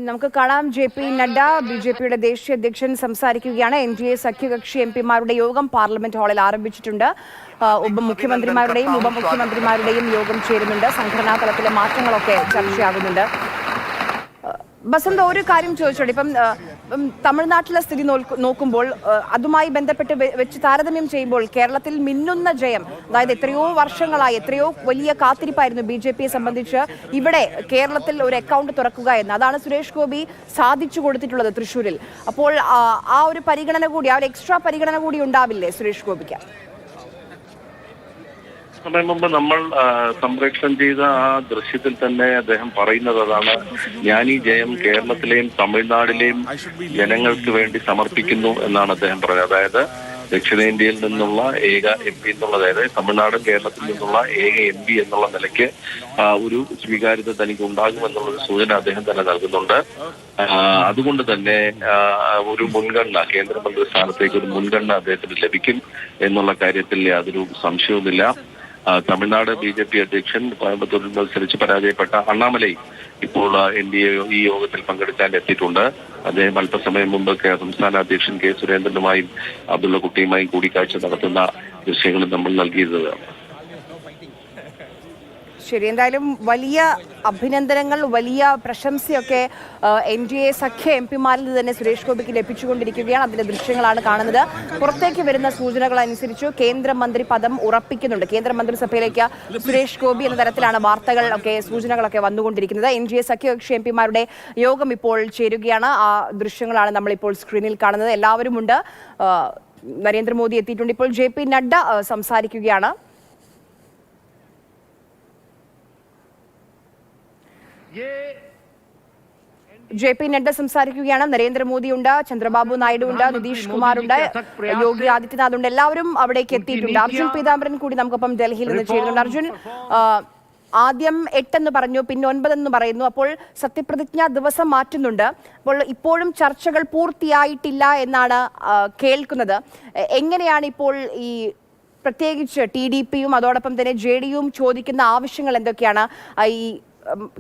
നമുക്ക് കാണാം ജെ.പി. നഡ്ഡ ബി.ജെ.പിയുടെ ദേശീയ അധ്യക്ഷൻ സംസാരിക്കുകയാണ്. എൻ.ഡി.എ സഖ്യകക്ഷി എം.പിമാരുടെ യോഗം പാർലമെന്റ് ഹാളിൽ ആരംഭിച്ചിട്ടുണ്ട്. മുഖ്യമന്ത്രിമാരുടെയും ഉപമുഖ്യമന്ത്രിമാരുടെയും യോഗം ചേരുന്നുണ്ട്. സംഘടനാ തലത്തിലെ മാറ്റങ്ങളൊക്കെ ചർച്ചയാകുന്നുണ്ട്. ബസന്ത്, ഒരു കാര്യം ചോദിച്ചോട്ടെ, ഇപ്പം തമിഴ്നാട്ടിലെ സ്ഥിതി നോക്കുമ്പോൾ അതുമായി ബന്ധപ്പെട്ട് വെച്ച് താരതമ്യം ചെയ്യുമ്പോൾ കേരളത്തിൽ മിന്നുന്ന ജയം, അതായത് എത്രയോ വർഷങ്ങളായി എത്രയോ വലിയ കാത്തിരിപ്പായിരുന്നു ബി.ജെ.പിയെ സംബന്ധിച്ച് ഇവിടെ കേരളത്തിൽ ഒരു അക്കൗണ്ട് തുറക്കുക എന്ന്. അതാണ് സുരേഷ് ഗോപി സാധിച്ചു കൊടുത്തിട്ടുള്ളത് തൃശ്ശൂരിൽ. അപ്പോൾ ആ ഒരു പരിഗണന കൂടി, ആ ഒരു എക്സ്ട്രാ പരിഗണന കൂടി ഉണ്ടാവില്ലേ സുരേഷ് ഗോപിക്ക്? സമയം മുമ്പ് നമ്മൾ സംപ്രേഷണം ചെയ്ത ആ ദൃശ്യത്തിൽ തന്നെ അദ്ദേഹം പറയുന്നത് അതാണ്, ഞാൻ ഈ ജയം കേരളത്തിലെയും തമിഴ്നാട്ടിലെയും ജനങ്ങൾക്ക് വേണ്ടി സമർപ്പിക്കുന്നു എന്നാണ് അദ്ദേഹം പറയുന്നത്. അതായത് ദക്ഷിണേന്ത്യയിൽ നിന്നുള്ള ഏക എം പി എന്നുള്ള, അതായത് തമിഴ്നാടും കേരളത്തിൽ നിന്നുള്ള ഏക എം പി എന്നുള്ള നിലയ്ക്ക് ഒരു സ്വീകാര്യത തനിക്ക് ഉണ്ടാകുമെന്നുള്ളൊരു സൂചന അദ്ദേഹം തന്നെ നൽകുന്നുണ്ട്. അതുകൊണ്ട് തന്നെ ഒരു മുൻഗണന, കേന്ദ്രമന്ത്രി സ്ഥാനത്തേക്ക് ഒരു മുൻഗണന അദ്ദേഹത്തിന് ലഭിക്കും എന്നുള്ള കാര്യത്തിൽ യാതൊരു സംശയവുമില്ല. തമിഴ്നാട് ബി.ജെ.പി അധ്യക്ഷൻ കോയമ്പത്തൂരിൽ മത്സരിച്ച് പരാജയപ്പെട്ട അണ്ണാമലൈ ഇപ്പോൾ എൻ.ഡി.എ ഈ യോഗത്തിൽ പങ്കെടുക്കാൻ എത്തിയിട്ടുണ്ട്. അദ്ദേഹം അല്പസമയം മുമ്പ് സംസ്ഥാന അധ്യക്ഷൻ കെ സുരേന്ദ്രനുമായും അബ്ദുള്ള കുട്ടിയുമായും കൂടിക്കാഴ്ച നടത്തുന്ന ദൃശ്യങ്ങളും നമ്മൾ നൽകിയിരുന്നത്. ശരി, എന്തായാലും വലിയ അഭിനന്ദനങ്ങൾ, വലിയ പ്രശംസയൊക്കെ എൻ.ഡി.എ സഖ്യ എം.പിമാരിൽ തന്നെ സുരേഷ് ഗോപിക്ക് ലഭിച്ചുകൊണ്ടിരിക്കുകയാണ്. അതിന്റെ ദൃശ്യങ്ങളാണ് കാണുന്നത്. പുറത്തേക്ക് വരുന്ന സൂചനകൾ അനുസരിച്ച് കേന്ദ്രമന്ത്രി പദം ഉറപ്പിക്കുന്നുണ്ട്. കേന്ദ്രമന്ത്രിസഭയിലേക്ക് സുരേഷ് ഗോപി എന്ന തരത്തിലാണ് വാർത്തകൾ ഒക്കെ, സൂചനകളൊക്കെ വന്നുകൊണ്ടിരിക്കുന്നത്. എൻ.ഡി.എ സഖ്യകക്ഷി എം.പിമാരുടെ യോഗം ഇപ്പോൾ ചേരുകയാണ്. ആ ദൃശ്യങ്ങളാണ് നമ്മളിപ്പോൾ സ്ക്രീനിൽ കാണുന്നത്. എല്ലാവരുമുണ്ട്. നരേന്ദ്രമോദി എത്തിയിട്ടുണ്ട്. ഇപ്പോൾ ജെ.പി. നഡ്ഡ സംസാരിക്കുകയാണ്. ജെ.പി. നഡ്ഡ സംസാരിക്കുകയാണ്. നരേന്ദ്രമോദി ഉണ്ട്, ചന്ദ്രബാബു നായിഡു ഉണ്ട്, നിതീഷ് കുമാർ ഉണ്ട്, യോഗി ആദിത്യനാഥ് ഉണ്ട്. എല്ലാവരും അവിടേക്ക് എത്തിയിട്ടുണ്ട്. അർജുൻ പീതാംബരൻ കൂടി നമുക്കൊപ്പം ഡൽഹിയിൽ നിന്ന് ചേരുന്നുണ്ട്. അർജുൻ, ആദ്യം 8 എന്ന് പറഞ്ഞു, പിന്നെ 9 എന്ന് പറയുന്നു. അപ്പോൾ സത്യപ്രതിജ്ഞാ ദിവസം മാറ്റുന്നുണ്ട്. അപ്പോൾ ഇപ്പോഴും ചർച്ചകൾ പൂർത്തിയായിട്ടില്ല എന്നാണ് കേൾക്കുന്നത്. എങ്ങനെയാണ് ഇപ്പോൾ ഈ പ്രത്യേകിച്ച് ടി.ഡി.പിയും അതോടൊപ്പം തന്നെ ജെ.ഡി.യുവും ചോദിക്കുന്ന ആവശ്യങ്ങൾ എന്തൊക്കെയാണ്? ഈ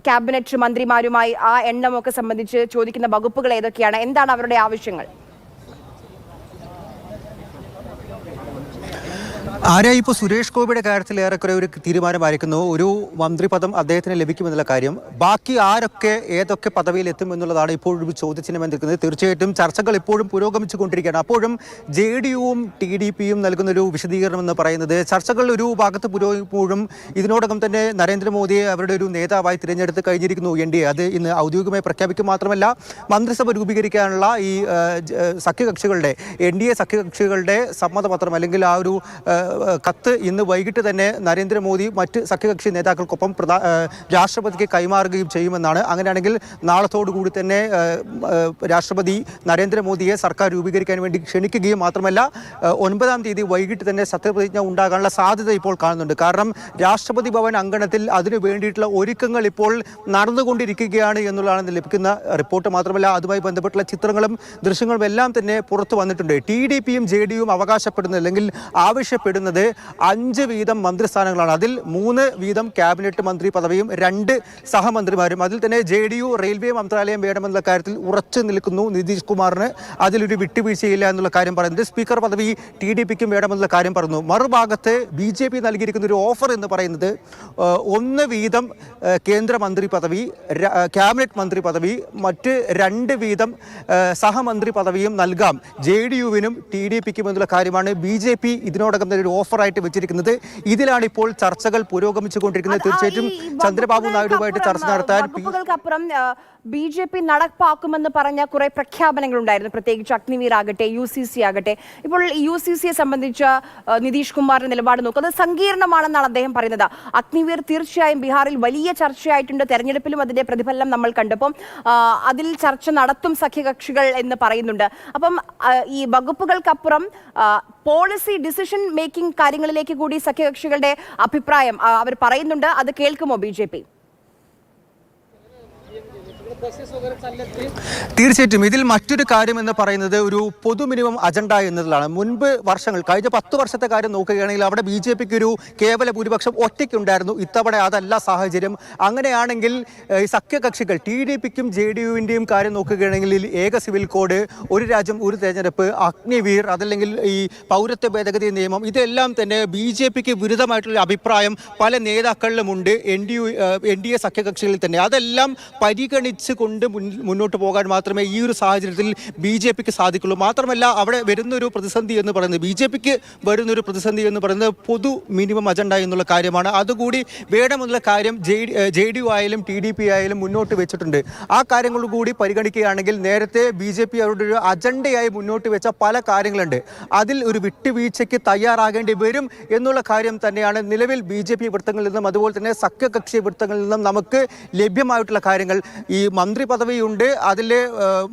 ക്യാബിനറ്റ് മന്ത്രിമാരുമായി ആ എണ്ണമൊക്കെ സംബന്ധിച്ച് ചോദിക്കുന്ന വകുപ്പുകൾ ഏതൊക്കെയാണ്? എന്താണ് അവരുടെ ആവശ്യങ്ങൾ? ഇപ്പോൾ സുരേഷ് ഗോപിയുടെ കാര്യത്തിൽ ഏറെക്കുറെ ഒരു തീരുമാനമായിരിക്കുന്നു. ഒരു മന്ത്രിപദം അദ്ദേഹത്തിന് ലഭിക്കുമെന്നുള്ള കാര്യം. ബാക്കി ആരൊക്കെ ഏതൊക്കെ പദവിയിൽ എത്തും എന്നുള്ളതാണ് ഇപ്പോഴും ചോദ്യചിഹ്നം നിൽക്കുന്നത്. തീർച്ചയായിട്ടും ചർച്ചകൾ ഇപ്പോഴും പുരോഗമിച്ചു കൊണ്ടിരിക്കുകയാണ്. അപ്പോഴും ജെ.ഡി.യുവും ടി.ഡി.പിയും നൽകുന്നൊരു വിശദീകരണം എന്ന് പറയുന്നത്, ചർച്ചകൾ ഒരു ഭാഗത്ത് പുരോഗമിക്കുമ്പോഴും ഇതിനോടകം തന്നെ നരേന്ദ്രമോദിയെ അവരുടെ ഒരു നേതാവായി തിരഞ്ഞെടുത്ത് കഴിഞ്ഞിരിക്കുന്നു എൻ.ഡി.എ. അത് ഇന്ന് ഔദ്യോഗികമായി പ്രഖ്യാപിക്കുക മാത്രമല്ല, മന്ത്രിസഭ രൂപീകരിക്കാനുള്ള ഈ സഖ്യകക്ഷികളുടെ എൻ.ഡി.എ സഖ്യകക്ഷികളുടെ സമ്മതപത്രം അല്ലെങ്കിൽ ആ ഒരു കത്ത് ഇന്ന് വൈകിട്ട് തന്നെ നരേന്ദ്രമോദി മറ്റ് സഖ്യകക്ഷി നേതാക്കൾക്കൊപ്പം രാഷ്ട്രപതിക്ക് കൈമാറുകയും ചെയ്യുമെന്നാണ്. അങ്ങനെയാണെങ്കിൽ നാളത്തോടുകൂടി തന്നെ രാഷ്ട്രപതി നരേന്ദ്രമോദിയെ സർക്കാർ രൂപീകരിക്കാൻ വേണ്ടി ക്ഷണിക്കുകയും മാത്രമല്ല 9-ാം തീയതി വൈകിട്ട് തന്നെ സത്യപ്രതിജ്ഞ ഉണ്ടാകാനുള്ള സാധ്യത ഇപ്പോൾ കാണുന്നുണ്ട്. കാരണം രാഷ്ട്രപതി ഭവൻ അങ്കണത്തിൽ അതിനു വേണ്ടിയിട്ടുള്ള ഒരുക്കങ്ങൾ ഇപ്പോൾ നടന്നുകൊണ്ടിരിക്കുകയാണ് എന്നുള്ളതാണ് ലഭിക്കുന്ന റിപ്പോർട്ട്. മാത്രമല്ല, അതുമായി ബന്ധപ്പെട്ടുള്ള ചിത്രങ്ങളും ദൃശ്യങ്ങളും എല്ലാം തന്നെ പുറത്തു വന്നിട്ടുണ്ട്. ടി.ഡി.പിയും ജെ.ഡി.യും അവകാശപ്പെടുന്നത് അല്ലെങ്കിൽ ആവശ്യപ്പെടുന്നത് 5 വീതം മന്ത്രിസ്ഥാനങ്ങളാണ്. അതിൽ 3 വീതം ക്യാബിനറ്റ് മന്ത്രി പദവിയും 2 സഹമന്ത്രിമാരും. അതിൽ തന്നെ ജെ.ഡി.യു റെയിൽവേ മന്ത്രാലയം വേണമെന്നുള്ള കാര്യത്തിൽ ഉറച്ചു നിൽക്കുന്നു നിതീഷ് കുമാറിന്. അതിലൊരു വിട്ടുവീഴ്ചയില്ല എന്നുള്ള കാര്യം പറയുന്നത്. സ്പീക്കർ പദവി ടി.ഡി.പിക്കും വേണമെന്നുള്ള കാര്യം പറഞ്ഞു. മറുഭാഗത്ത് ബി.ജെ.പി നൽകിയിരിക്കുന്ന ഒരു ഓഫർ എന്ന് പറയുന്നത് 1 വീതം കേന്ദ്രമന്ത്രി പദവി, ക്യാബിനറ്റ് മന്ത്രി പദവി, മറ്റ് 2 വീതം സഹമന്ത്രി പദവിയും നൽകാം ജെ.ഡി.യുവിനും ടി.ഡി.പിക്കും എന്നുള്ള കാര്യമാണ് ബി.ജെ.പി ഇതിനോടകം തന്നെ ഒരു ഓഫറായിട്ട് വെച്ചിരിക്കുന്നത്. ഇതിലാണ് ഇപ്പോൾ ചർച്ചകൾ പുരോഗമിച്ചുകൊണ്ടിരിക്കുന്നത്. തീർച്ചയായിട്ടും ചന്ദ്രബാബു നായിഡുവായിട്ട് ചർച്ച നടത്താൻ ബി.ജെ.പി നടപ്പാക്കുമെന്ന് പറഞ്ഞ കുറെ പ്രഖ്യാപനങ്ങൾ ഉണ്ടായിരുന്നു. പ്രത്യേകിച്ച് അഗ്നിവീർ ആകട്ടെ, UCC ആകട്ടെ. ഇപ്പോൾ UCCയെ സംബന്ധിച്ച് നിതീഷ് കുമാറിന്റെ നിലപാട് നോക്കുന്നത് സങ്കീർണമാണെന്നാണ് അദ്ദേഹം പറയുന്നത്. അഗ്നിവീർ തീർച്ചയായും ബീഹാറിൽ വലിയ ചർച്ചയായിട്ടുണ്ട്. തെരഞ്ഞെടുപ്പിലും അതിന്റെ പ്രതിഫലനം നമ്മൾ കണ്ടപ്പോൾ അതിൽ ചർച്ച നടത്തും സഖ്യകക്ഷികൾ എന്ന് പറയുന്നുണ്ട്. അപ്പം ഈ വകുപ്പുകൾക്കപ്പുറം പോളിസി ഡിസിഷൻ മേക്കിംഗ് കാര്യങ്ങളിലേക്ക് കൂടി സഖ്യകക്ഷികളുടെ അഭിപ്രായം അവർ പറയുന്നുണ്ട്. അത് കേൾക്കുമോ ബി.ജെ.പി? തീർച്ചയായിട്ടും ഇതിൽ മറ്റൊരു കാര്യം എന്ന് പറയുന്നത് ഒരു പൊതു മിനിമം അജണ്ട എന്നതാണ്. മുൻപ് വർഷങ്ങൾ കഴിഞ്ഞ 10 വർഷത്തെ കാര്യം നോക്കുകയാണെങ്കിൽ അവിടെ BJPക്ക് ഒരു കേവല ഭൂരിപക്ഷം ഒറ്റയ്ക്കുണ്ടായിരുന്നു. ഇത്തവണ അതല്ല സാഹചര്യം. അങ്ങനെയാണെങ്കിൽ ഈ സഖ്യകക്ഷികൾ TDPക്കും JDUവിൻ്റെയും കാര്യം നോക്കുകയാണെങ്കിൽ ഏക സിവിൽ കോഡ്, ഒരു രാജ്യം ഒരു തെരഞ്ഞെടുപ്പ്, അഗ്നിവീർ, അതല്ലെങ്കിൽ ഈ പൗരത്വ ഭേദഗതി നിയമം, ഇതെല്ലാം തന്നെ BJPക്ക് വിരുദ്ധമായിട്ടുള്ള അഭിപ്രായം പല നേതാക്കളിലുമുണ്ട്. NDA സഖ്യകക്ഷികളിൽ തന്നെ അതെല്ലാം പരിഗണിച്ച് കൊണ്ട് മുന്നോട്ട് പോകാൻ മാത്രമേ ഈ ഒരു സാഹചര്യത്തിൽ BJPക്ക് സാധിക്കുള്ളൂ. മാത്രമല്ല അവിടെ വരുന്നൊരു പ്രതിസന്ധി എന്ന് പറയുന്നത് BJPക്ക് വരുന്നൊരു പ്രതിസന്ധി എന്ന് പറയുന്നത് പൊതു മിനിമം അജണ്ട എന്നുള്ള കാര്യമാണ്. അതുകൂടി വേണമെന്നുള്ള കാര്യം JDU ആയാലും TDP ആയാലും മുന്നോട്ട് വെച്ചിട്ടുണ്ട്. ആ കാര്യങ്ങൾ കൂടി പരിഗണിക്കുകയാണെങ്കിൽ നേരത്തെ BJP അവരുടെ ഒരു അജണ്ടയായി മുന്നോട്ട് വെച്ച പല കാര്യങ്ങളുണ്ട്. അതിൽ ഒരു വിട്ടുവീഴ്ചയ്ക്ക് തയ്യാറാകേണ്ടി വരും എന്നുള്ള കാര്യം തന്നെയാണ് നിലവിൽ BJP വൃത്തങ്ങളിൽ നിന്നും അതുപോലെ തന്നെ സഖ്യകക്ഷി വൃത്തങ്ങളിൽ നിന്നും നമുക്ക് ലഭ്യമായിട്ടുള്ള കാര്യങ്ങൾ. ഈ മന്ത്രി പദവിയുണ്ട്, അതിലെ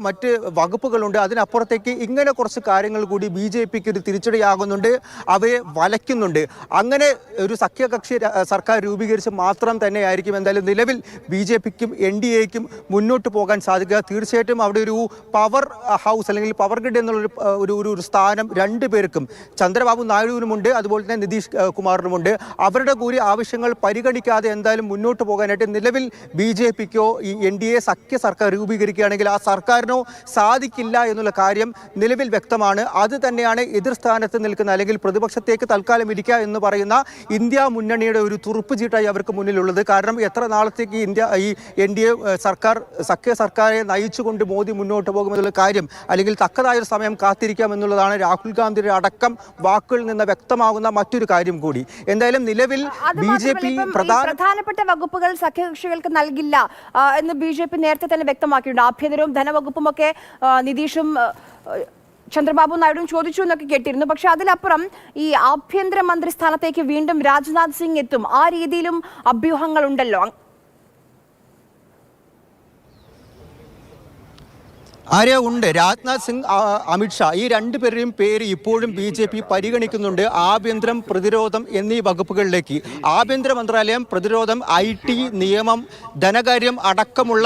മറ്റ് വകുപ്പുകളുണ്ട്, അതിനപ്പുറത്തേക്ക് ഇങ്ങനെ കുറച്ച് കാര്യങ്ങൾ കൂടി BJPക്ക് ഒരു തിരിച്ചടിയാകുന്നുണ്ട്, അവയെ വലയ്ക്കുന്നുണ്ട്. അങ്ങനെ ഒരു സഖ്യകക്ഷി സർക്കാർ രൂപീകരിച്ച് മാത്രം തന്നെ ആയിരിക്കും എന്തായാലും നിലവിൽ BJPക്കും NDAക്കും മുന്നോട്ട് പോകാൻ സാധിക്കുക. തീർച്ചയായിട്ടും അവിടെ ഒരു പവർ ഹൗസ് അല്ലെങ്കിൽ പവർ ഗ്രിഡ് എന്നുള്ള ഒരു സ്ഥാനം രണ്ടു പേർക്കും, ചന്ദ്രബാബു നായിഡുവിനുമുണ്ട്, അതുപോലെ തന്നെ നിതീഷ് കുമാറിനുമുണ്ട്. അവരുടെ കൂടി ആവശ്യങ്ങൾ പരിഗണിക്കാതെ എന്തായാലും മുന്നോട്ട് പോകാനായിട്ട് നിലവിൽ BJPക്കോ ഈ NDA സഖ്യ സർക്കാർ രൂപീകരിക്കുകയാണെങ്കിൽ ആ സർക്കാരിനോ സാധിക്കില്ല എന്നുള്ള കാര്യം നിലവിൽ വ്യക്തമാണ്. അത് തന്നെയാണ് എതിർ സ്ഥാനത്ത് നിൽക്കുന്ന അല്ലെങ്കിൽ പ്രതിപക്ഷത്തേക്ക് തൽക്കാലം ഇരിക്കുക എന്ന് പറയുന്ന ഇന്ത്യ മുന്നണിയുടെ ഒരു തുറുപ്പ് ചീട്ടായി അവർക്ക് മുന്നിലുള്ളത്. കാരണം എത്ര നാളത്തേക്ക് ഈ NDA സർക്കാർ സഖ്യ സർക്കാരെ നയിച്ചുകൊണ്ട് മോദി മുന്നോട്ട് പോകുമെന്നുള്ള കാര്യം അല്ലെങ്കിൽ തക്കതായൊരു സമയം കാത്തിരിക്കാം എന്നുള്ളതാണ് രാഹുൽ ഗാന്ധിയുടെ അടക്കം വാക്കുകളിൽ നിന്ന് വ്യക്തമാകുന്ന മറ്റൊരു കാര്യം കൂടി. എന്തായാലും നിലവിൽ BJP പ്രധാനപ്പെട്ട വകുപ്പുകൾ സഖ്യകക്ഷികൾക്ക് നൽകില്ല എന്ന് BJP നേരത്തെ തന്നെ വ്യക്തമാക്കിയിട്ടുണ്ട്. ആഭ്യന്തരവും ധനവകുപ്പും ഒക്കെ നിതീഷും ചന്ദ്രബാബു നായിഡുവും ചോദിച്ചു എന്നൊക്കെ കേട്ടിരുന്നു. പക്ഷെ അതിലപ്പുറം ഈ ആഭ്യന്തര മന്ത്രി സ്ഥാനത്തേക്ക് വീണ്ടും രാജ്നാഥ് സിംഗ് എത്തും, ആ രീതിയിലും അഭ്യൂഹങ്ങളുണ്ടല്ലോ. ഉണ്ട്. രാജ്നാഥ് സിംഗ്, അമിത്ഷാ, ഈ രണ്ടുപേരുടെയും പേര് ഇപ്പോഴും BJP പരിഗണിക്കുന്നുണ്ട് ആഭ്യന്തരം, പ്രതിരോധം എന്നീ വകുപ്പുകളിലേക്ക്. ആഭ്യന്തര മന്ത്രാലയം, പ്രതിരോധം, IT, നിയമം, ധനകാര്യം അടക്കമുള്ള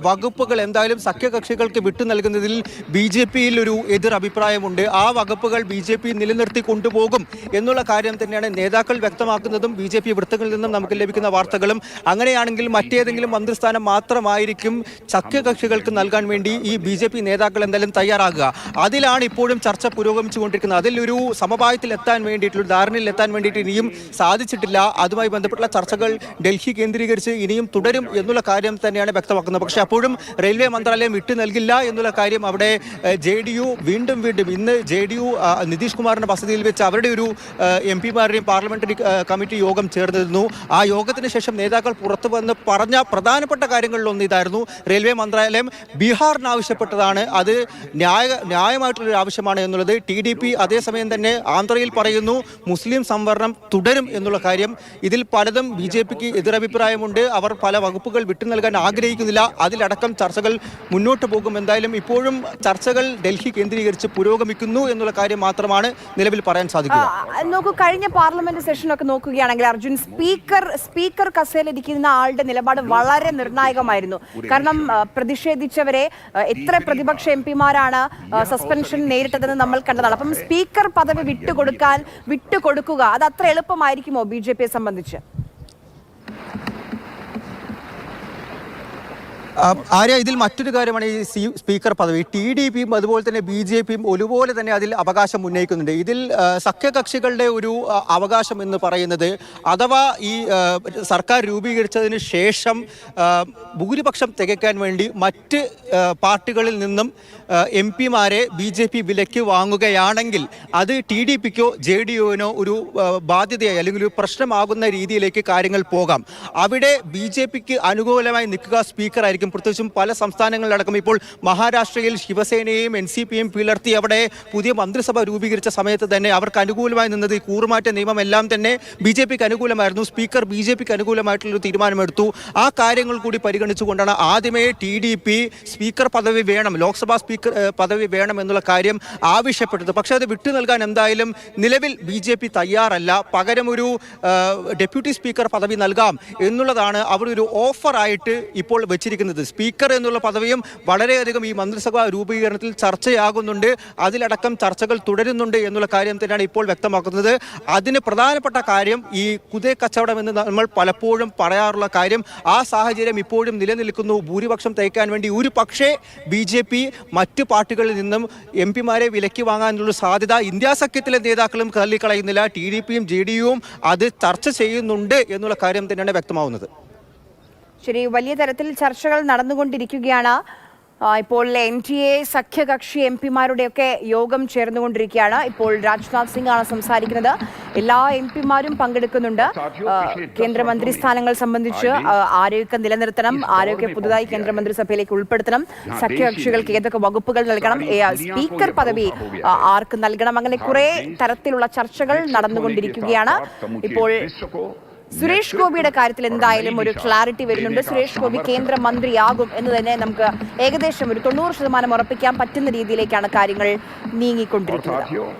വകുപ്പുകൾ എന്തായാലും സഖ്യകക്ഷികൾക്ക് വിട്ടു നൽകുന്നതിൽ BJPയിൽ ഒരു എതിർ അഭിപ്രായമുണ്ട്. ആ വകുപ്പുകൾ BJP നിലനിർത്തി കൊണ്ടുപോകും എന്നുള്ള കാര്യം തന്നെയാണ് നേതാക്കൾ വ്യക്തമാക്കുന്നതും BJP വൃത്തങ്ങളിൽ നിന്നും നമുക്ക് ലഭിക്കുന്ന വാർത്തകളും. അങ്ങനെയാണെങ്കിൽ മറ്റേതെങ്കിലും മന്ത്രിസ്ഥാനം മാത്രമായിരിക്കും സഖ്യകക്ഷികൾക്ക് നൽകാൻ വേണ്ടി ഈ BJP നേതാക്കൾ എന്തായാലും തയ്യാറാകുക. അതിലാണ് ഇപ്പോഴും ചർച്ച പുരോഗമിച്ചുകൊണ്ടിരിക്കുന്നത്. അതിലൊരു സമവായത്തിൽ എത്താൻ വേണ്ടിയിട്ടുള്ള ധാരണയിൽ എത്താൻ വേണ്ടിയിട്ട് ഇനിയും സാധിച്ചിട്ടില്ല. അതുമായി ബന്ധപ്പെട്ടുള്ള ചർച്ചകൾ ഡൽഹി കേന്ദ്രീകരിച്ച് ഇനിയും തുടരും എന്നുള്ള കാര്യം തന്നെയാണ് വ്യക്തമാക്കുന്നത്. പക്ഷേ അപ്പോഴും റെയിൽവേ മന്ത്രാലയം വിട്ടു നൽകില്ല എന്നുള്ള കാര്യം അവിടെ JDU വീണ്ടും ഇന്ന് JDU നിതീഷ് കുമാറിന്റെ വസതിയിൽ വെച്ച് അവരുടെ ഒരു MP മാരുടെയും പാർലമെന്ററി കമ്മിറ്റി യോഗം ചേർന്നിരുന്നു. ആ യോഗത്തിന് ശേഷം നേതാക്കൾ പുറത്തു വന്ന് പറഞ്ഞ പ്രധാനപ്പെട്ട കാര്യങ്ങളിലൊന്ന് ഇതായിരുന്നു. റെയിൽവേ മന്ത്രാലയം ബീഹാറിന് ആവശ്യപ്പെട്ടതാണ്, അത് ന്യായമായിട്ടുള്ളൊരു ആവശ്യമാണ് എന്നുള്ളത്. TDP അതേസമയം തന്നെ ആന്ധ്രയിൽ പറയുന്നു മുസ്ലിം സംവരണം തുടരും എന്നുള്ള കാര്യം. ഇതിൽ പലതും BJPക്ക് എതിരഭിപ്രായമുണ്ട്. അവർ പല വകുപ്പുകൾ വിട്ടു നൽകാൻ ആഗ്രഹിക്കുന്നില്ല. അതിലടക്കം ചർച്ചകൾ മുന്നോട്ട് പോകും. എന്തായാലും ഇപ്പോഴും ചർച്ചകൾ ഡൽഹി കേന്ദ്രീകരിച്ച് പുരോഗമിക്കുന്നു എന്നുള്ള കാര്യം മാത്രമാണ് നിലവിൽ പറയാൻ സാധിക്കുക. നോക്കൂ, കഴിഞ്ഞ പാർലമെന്റ് സെഷനൊക്കെ നോക്കുകയാണെങ്കിൽ അർജുൻ, സ്പീക്കർ കസേരയിലിരിക്കുന്ന ആളുടെ നിലപാട് വളരെ നിർണായകമായിരുന്നു. കാരണം പ്രതിഷേധിച്ചവരെ എത്ര പ്രതിപക്ഷ MP മാരാണ് സസ്പെൻഷൻ നേരിട്ടതെന്ന് നമ്മൾ കണ്ടതാണ്. അപ്പം സ്പീക്കർ പദവി വിട്ടുകൊടുക്കുക അത് അത്ര എളുപ്പമായിരിക്കുമോ BJPയെ സംബന്ധിച്ച്? ഇതിൽ മറ്റൊരു കാര്യമാണ് ഈ സ്പീക്കർ പദവി. TDPയും അതുപോലെ തന്നെ BJPയും ഒരുപോലെ തന്നെ അതിൽ അവകാശം ഉന്നയിക്കുന്നുണ്ട്. ഇതിൽ സഖ്യകക്ഷികളുടെ ഒരു അവകാശം എന്ന് പറയുന്നത് അഥവാ ഈ സർക്കാർ രൂപീകരിച്ചതിന് ശേഷം ഭൂരിപക്ഷം തികയ്ക്കാൻ വേണ്ടി മറ്റ് പാർട്ടികളിൽ നിന്നും MP മാരെ BJP വിലയ്ക്ക് വാങ്ങുകയാണെങ്കിൽ അത് TDPക്കോ JDUവിനോ ഒരു ബാധ്യതയായി അല്ലെങ്കിൽ ഒരു പ്രശ്നമാകുന്ന രീതിയിലേക്ക് കാര്യങ്ങൾ പോകാം. അവിടെ BJPക്ക് അനുകൂലമായി നിൽക്കുക സ്പീക്കർ ആയിരിക്കും. പ്രത്യേകിച്ചും പല സംസ്ഥാനങ്ങളിലടക്കം ഇപ്പോൾ മഹാരാഷ്ട്രയിൽ ശിവസേനയെയും NCPയും പിളർത്തി അവിടെ പുതിയ മന്ത്രിസഭ രൂപീകരിച്ച സമയത്ത് തന്നെ അവർക്ക് അനുകൂലമായി നിന്നത് ഈ കൂറുമാറ്റ നിയമം എല്ലാം തന്നെ BJPക്ക് അനുകൂലമായിരുന്നു. സ്പീക്കർ BJPക്ക് അനുകൂലമായിട്ടുള്ളൊരു തീരുമാനമെടുത്തു. ആ കാര്യങ്ങൾ കൂടി പരിഗണിച്ചുകൊണ്ടാണ് ആദ്യമേ TDP സ്പീക്കർ പദവി വേണം, ലോക്സഭാ സ്പീക്കർ പദവി വേണം എന്നുള്ള കാര്യം ആവശ്യപ്പെട്ടത്. പക്ഷേ അത് വിട്ടു നൽകാൻ എന്തായാലും നിലവിൽ BJP തയ്യാറല്ല. പകരം ഒരു ഡെപ്യൂട്ടി സ്പീക്കർ പദവി നൽകാം എന്നുള്ളതാണ് അവർ ഒരു ഓഫറായിട്ട് ഇപ്പോൾ വെച്ചിരിക്കുന്നത്. ചെയ്യുന്നത്. സ്പീക്കർ എന്നുള്ള പദവിയും വളരെയധികം ഈ മന്ത്രിസഭാ രൂപീകരണത്തിൽ ചർച്ചയാകുന്നുണ്ട്, അതിലടക്കം ചർച്ചകൾ തുടരുന്നുണ്ട് എന്നുള്ള കാര്യം തന്നെയാണ് ഇപ്പോൾ വ്യക്തമാക്കുന്നത്. അതിന് പ്രധാനപ്പെട്ട കാര്യം ഈ കുതിര കച്ചവടം എന്ന് നമ്മൾ പലപ്പോഴും പറയാറുള്ള കാര്യം, ആ സാഹചര്യം ഇപ്പോഴും നിലനിൽക്കുന്നു. ഭൂരിപക്ഷം തയ്ക്കാൻ വേണ്ടി ഒരു പക്ഷേ BJP മറ്റു പാർട്ടികളിൽ നിന്നും MP-മാരെ വിലയ്ക്ക് വാങ്ങാനുള്ള സാധ്യത ഇന്ത്യ സഖ്യത്തിലെ നേതാക്കളും തള്ളിക്കളയുന്നില്ല. TDPയും JDUവും അത് ചർച്ച ചെയ്യുന്നുണ്ട് എന്നുള്ള കാര്യം തന്നെയാണ് വ്യക്തമാവുന്നത്. ശരി, വലിയ തരത്തിൽ ചർച്ചകൾ നടന്നുകൊണ്ടിരിക്കുകയാണ്. ഇപ്പോൾ NDA സഖ്യകക്ഷി MP-മാരുടെയൊക്കെ യോഗം ചേർന്നുകൊണ്ടിരിക്കുകയാണ്. ഇപ്പോൾ രാജ്നാഥ് സിംഗ് ആണ് സംസാരിക്കുന്നത്. എല്ലാ MP-മാരും പങ്കെടുക്കുന്നുണ്ട്. കേന്ദ്രമന്ത്രി സ്ഥാനങ്ങൾ സംബന്ധിച്ച് ആരെയൊക്കെ നിലനിർത്തണം, ആരെയൊക്കെ പുതുതായി കേന്ദ്രമന്ത്രിസഭയിലേക്ക് ഉൾപ്പെടുത്തണം, സഖ്യകക്ഷികൾക്ക് ഏതൊക്കെ വകുപ്പുകൾ നൽകണം, സ്പീക്കർ പദവി ആർക്ക് നൽകണം, അങ്ങനെ കുറെ തരത്തിലുള്ള ചർച്ചകൾ നടന്നുകൊണ്ടിരിക്കുകയാണ്. ഇപ്പോൾ സുരേഷ് ഗോപിയുടെ കാര്യത്തിൽ എന്തായാലും ഒരു ക്ലാരിറ്റി വരുന്നുണ്ട്. സുരേഷ് ഗോപി കേന്ദ്രമന്ത്രിയാകും എന്ന് തന്നെ നമുക്ക് ഏകദേശം ഒരു 90% ഉറപ്പിക്കാൻ പറ്റുന്ന രീതിയിലേക്കാണ് കാര്യങ്ങൾ നീങ്ങിക്കൊണ്ടിരിക്കുന്നത്.